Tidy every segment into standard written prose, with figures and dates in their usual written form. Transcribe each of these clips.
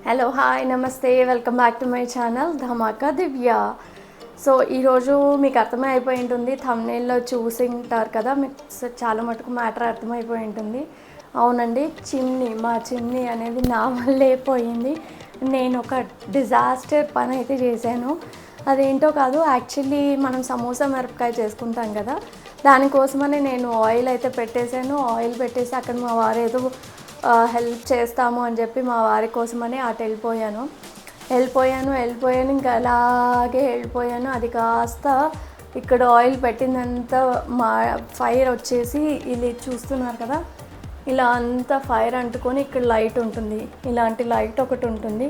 Hello hi నమస్తే welcome back to my channel Dhamaka Divya. So ఈరోజు మీకు అర్థమై అయిపోయి ఉంటుంది, థంబ్నెయిల్లో చూసి ఉంటారు కదా, మీకు చాలా మటుకు మ్యాటర్ అర్థమైపోయి ఉంటుంది. అవునండి, మా చిమ్నీ అనేది నా వల్లే పోయింది. నేను ఒక డిజాస్టర్ పని అయితే చేశాను. అదేంటో కాదు, యాక్చువల్లీ మనం సమోసా మిరపకాయ చేసుకుంటాం కదా, దానికోసమని నేను ఆయిల్ అయితే పెట్టేశాను. ఆయిల్ పెట్టేసి అక్కడ మా వారు ఏదో హెల్ప్ చేస్తాము అని చెప్పి మా వారి కోసమని అటు వెళ్ళిపోయాను. ఇంకా అలాగే వెళ్ళిపోయాను. అది కాస్త ఇక్కడ ఆయిల్ పెట్టిందంతా మా ఫైర్ వచ్చేసి ఇది చూస్తున్నారు కదా, ఇలా అంతా ఫైర్ అంటుకొని ఇక్కడ లైట్ ఉంటుంది, ఇలాంటి లైట్ ఒకటి ఉంటుంది.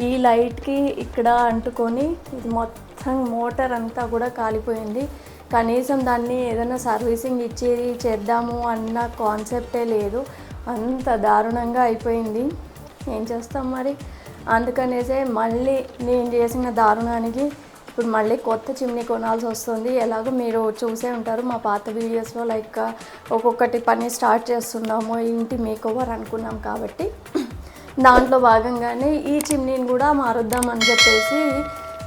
ఈ లైట్కి ఇక్కడ అంటుకొని ఇది మొత్తం మోటార్ అంతా కూడా కాలిపోయింది. కనీసం దాన్ని ఏదైనా సర్వీసింగ్ ఇచ్చేది చేద్దాము అన్న కాన్సెప్టే లేదు, అంత దారుణంగా అయిపోయింది. ఏం చేస్తాం మరి, అందుకనేసే మళ్ళీ నేను చేసిన దారుణానికి ఇప్పుడు మళ్ళీ కొత్త చిమ్నీ కొనాల్సి వస్తుంది. ఎలాగో మీరు చూసే ఉంటారు మా పాత వీడియోస్లో, లైక్ ఒక్కొక్కటి పని స్టార్ట్ చేస్తున్నాము, ఇంటి మేకోవర్ అనుకున్నాం కాబట్టి దాంట్లో భాగంగానే ఈ చిమ్నీని కూడా మారుద్దామని చెప్పేసి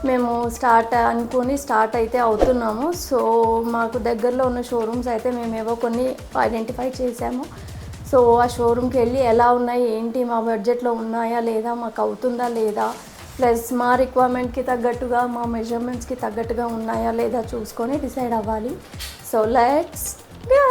మేము స్టార్ట్ అయితే అవుతున్నాము. సో మాకు దగ్గరలో ఉన్న షోరూమ్స్ అయితే మేమేవో కొన్ని ఐడెంటిఫై చేసాము. సో ఆ షోరూమ్కి వెళ్ళి ఎలా ఉన్నాయి ఏంటి, మా బడ్జెట్లో ఉన్నాయా లేదా, మాకు అవుతుందా లేదా, ప్లస్ మా రిక్వైర్మెంట్కి తగ్గట్టుగా మా మెజర్మెంట్స్కి తగ్గట్టుగా ఉన్నాయా లేదా చూసుకొని డిసైడ్ అవ్వాలి. So let's go.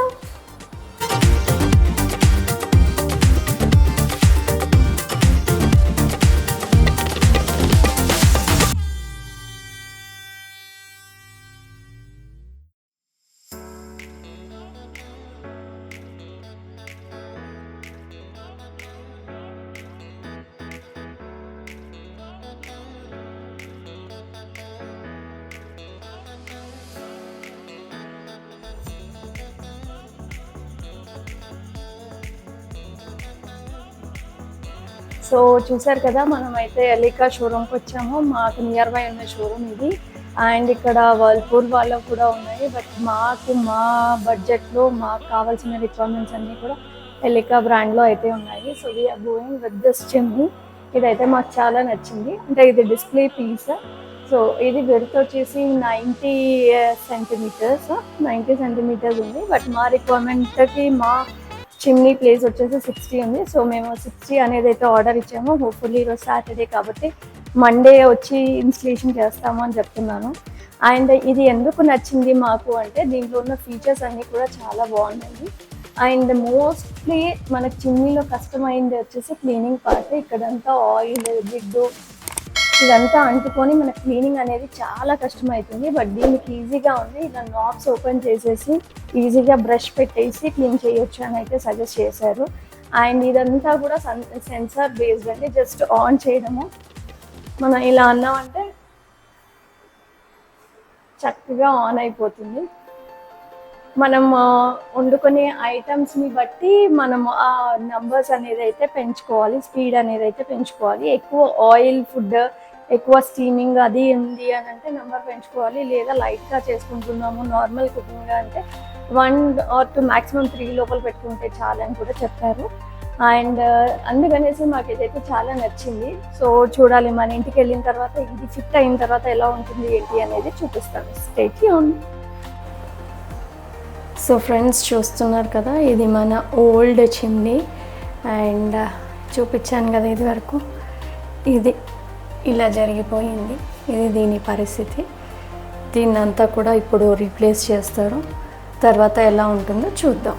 సో చూసారు కదా, మనమైతే ఎలికా షోరూమ్కి వచ్చాము. మాకు నియర్ బై ఉన్న షోరూమ్ ఇది. అండ్ ఇక్కడ వర్ల్పూల్ వాళ్ళకు కూడా ఉన్నాయి, బట్ మా బడ్జెట్లో మాకు కావాల్సిన రిక్వైర్మెంట్స్ అన్నీ కూడా ఎలికా బ్రాండ్లో అయితే ఉన్నాయి. So we are going with this chimney. ఇదైతే మాకు చాలా నచ్చింది. అంటే ఇది డిస్ప్లే పీస్. సో ఇది విడ్త్ వచ్చేసి 90 సెంటీమీటర్స్ ఉంది, బట్ మా రిక్వైర్మెంట్కి మా చిమ్నీ ప్లేస్ వచ్చేసి 60 ఉంది. సో మేము 60 అనేది అయితే ఆర్డర్ ఇచ్చాము. హోప్ఫుల్లీ ఈరోజు సాటర్డే కాబట్టి మండే వచ్చి ఇన్స్టలేషన్ చేస్తాము అని చెప్తున్నాను. అండ్ ఇది ఎందుకు నచ్చింది మాకు అంటే, దీంట్లో ఉన్న ఫీచర్స్ అన్నీ కూడా చాలా బాగున్నాయి. అండ్ మోస్ట్లీ మనకు చిమ్నీలో కష్టమైంది వచ్చేసి క్లీనింగ్ పార్ట్. ఇక్కడంతా ఆయిల్ జిడ్డు ఇదంతా అంటుకొని మన క్లీనింగ్ అనేది చాలా కష్టమవుతుంది. బట్ దీనికి ఈజీగా ఉంది. ఇలా నాబ్స్ ఓపెన్ చేసేసి ఈజీగా బ్రష్ పెట్టేసి క్లీన్ చేయొచ్చు అని అయితే సజెస్ట్ చేశారు. అండ్ ఇదంతా కూడా సెన్సార్ బేస్డ్ అండి. జస్ట్ ఆన్ చేయడము, మనం ఇలా అన్నామంటే చక్కగా ఆన్ అయిపోతుంది. మనం వండుకునే ఐటమ్స్ని బట్టి మనము ఆ నంబర్స్ అనేది అయితే పెంచుకోవాలి, స్పీడ్ అనేది అయితే పెంచుకోవాలి. ఎక్కువ ఆయిల్ ఫుడ్, ఎక్కువ స్టీమింగ్ అది ఉంది అని అంటే నెంబర్ పెంచుకోవాలి. లేదా లైట్గా చేసుకుంటున్నాము నార్మల్ కుకింగ్ అంటే 1 or 2 maximum 3 లోపల పెట్టుకుంటే చాలని కూడా చెప్పారు. అండ్ అందుకనేసి మాకు ఇదైతే చాలా నచ్చింది. సో చూడాలి, మన ఇంటికి వెళ్ళిన తర్వాత ఇది ఫిట్ అయిన తర్వాత ఎలా ఉంటుంది ఏంటి అనేది చూపిస్తాను. Stay tune. సో ఫ్రెండ్స్ చూస్తున్నారు కదా, ఇది మన ఓల్డ్ చిమ్నీ. అండ్ చూపించాను కదా ఇది వరకు, ఇది ఇలా జరిగిపోయింది. ఇది దీని పరిస్థితి. దీన్నంతా కూడా ఇప్పుడు రీప్లేస్ చేస్తారు. తర్వాత ఎలా ఉంటుందో చూద్దాం.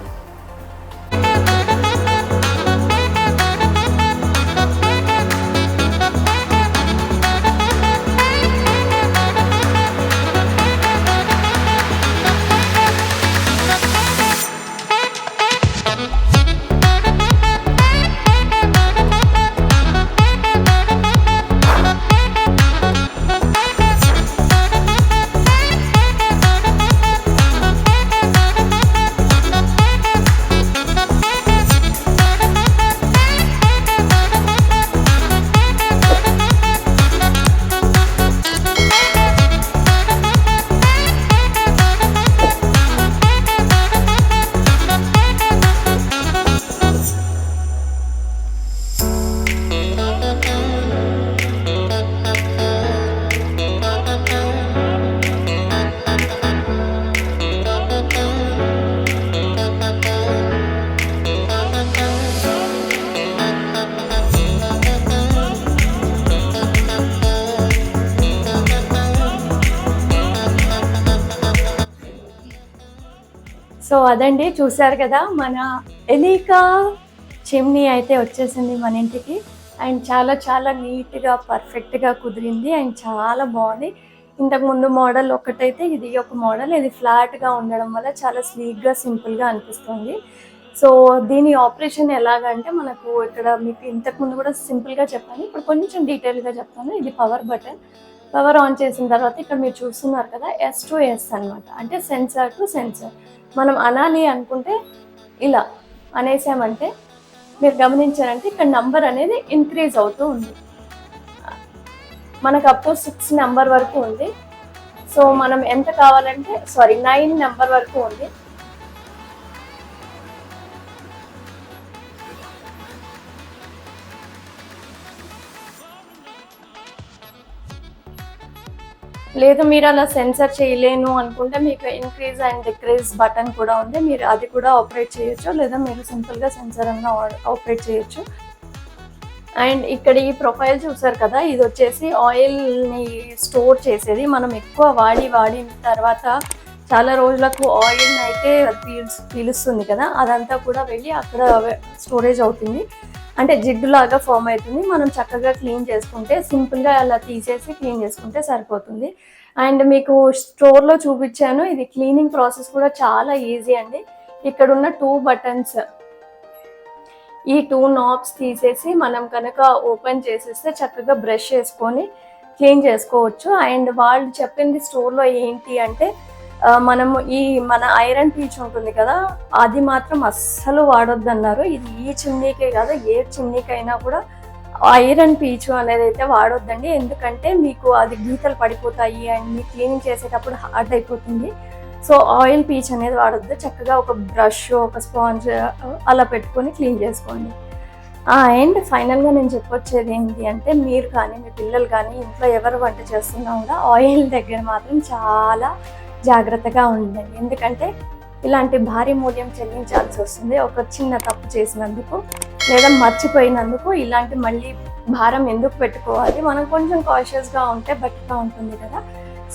సో అదండి, చూసారు కదా మన ఎలీకా చిమ్నీ అయితే వచ్చేసింది మన ఇంటికి. అండ్ చాలా చాలా నీట్గా పర్ఫెక్ట్గా కుదిరింది అండ్ చాలా బాగుంది. ఇంతకుముందు మోడల్ ఒకటైతే ఇది ఒక మోడల్, ఇది ఫ్లాట్గా ఉండడం వల్ల చాలా స్లీక్గా సింపుల్గా అనిపిస్తుంది. సో దీని ఆపరేషన్ ఎలాగంటే మనకు ఇక్కడ మీకు ఇంతకుముందు కూడా సింపుల్గా చెప్పాను, ఇప్పుడు కొంచెం డీటెయిల్గా చెప్తాను. ఇది పవర్ బటన్. పవర్ ఆన్ చేసిన తర్వాత ఇక్కడ మీరు చూస్తున్నారు కదా S to S అనమాట, అంటే సెన్సార్ టు సెన్సార్. మనం అనాలి అనుకుంటే ఇలా అనేసామంటే మీరు గమనించారంటే ఇక్కడ నంబర్ అనేది ఇంక్రీజ్ అవుతూ ఉంది. మనకు అప్ టు 6 నెంబర్ వరకు ఉంది. సో మనం ఎంత కావాలంటే 9 నెంబర్ వరకు ఉంది. లేదు మీరు అలా సెన్సర్ చేయలేను అనుకుంటే మీకు ఇంక్రీజ్ అండ్ డిక్రీజ్ బటన్ కూడా ఉంది, మీరు అది కూడా ఆపరేట్ చేయొచ్చు, లేదా మీరు సింపుల్గా సెన్సర్ అన్న ఆపరేట్ చేయొచ్చు. అండ్ ఇక్కడ ఈ ప్రొఫైల్ చూసారు కదా, ఇది వచ్చేసి ఆయిల్ని స్టోర్ చేసేది. మనం ఎక్కువ వాడిన తర్వాత చాలా రోజులకు ఆయిల్ని అయితే పీలుస్తుంది కదా, అదంతా కూడా వెళ్ళి అక్కడ స్టోరేజ్ అవుతుంది, అంటే జిడ్డులాగా ఫామ్ అవుతుంది. మనం చక్కగా క్లీన్ చేసుకుంటే, సింపుల్గా అలా తీసేసి క్లీన్ చేసుకుంటే సరిపోతుంది. అండ్ మీకు స్టోర్లో చూపించాను, ఇది క్లీనింగ్ ప్రాసెస్ కూడా చాలా ఈజీ అండి. ఇక్కడ ఉన్న 2 బటన్స్, ఈ 2 నాబ్స్ తీసేసి మనం కనుక ఓపెన్ చేసేస్తే చక్కగా బ్రష్ చేసుకొని క్లీన్ చేసుకోవచ్చు. అండ్ వాళ్ళు చెప్పింది స్టోర్లో ఏంటి అంటే మనము మన ఐరన్ పీచ్ ఉంటుంది కదా, అది మాత్రం అస్సలు వాడొద్దు అన్నారు. ఇది ఈ చిమ్నీకే కాదు, ఏ చిమ్నీకైనా కూడా ఐరన్ పీచు అనేది అయితే వాడొద్దండి, ఎందుకంటే మీకు అది గీతలు పడిపోతాయి అండ్ మీ క్లీనింగ్ చేసేటప్పుడు హార్డ్ అయిపోతుంది. సో ఆయిల్ పీచ్ అనేది వాడొద్దు, చక్కగా ఒక బ్రష్ ఒక స్పాంజ్ అలా పెట్టుకొని క్లీన్ చేసుకోండి. అండ్ ఫైనల్గా నేను చెప్పొచ్చేది ఏంటి అంటే, మీరు కానీ మీ పిల్లలు కానీ ఇంట్లో ఎవరు వంట చేస్తున్నా కూడా ఆయిల్ దగ్గర మాత్రం చాలా జాగ్రత్తగా ఉండండి, ఎందుకంటే ఇలాంటి భారీ మూల్యం చెల్లించాల్సి వస్తుంది ఒక చిన్న తప్పు చేసినందుకు లేదా మర్చిపోయినందుకు. ఇలాంటి మళ్ళీ భారం ఎందుకు పెట్టుకోవాలి, మనం కొంచెం కాషియస్గా ఉంటే బెటర్గా ఉంటుంది కదా.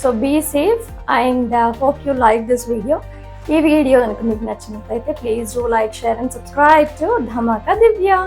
So be safe and hope you like this video. ఈ వీడియో కనుక మీకు నచ్చినట్లయితే please do like, share and subscribe to Dhamaka Divya.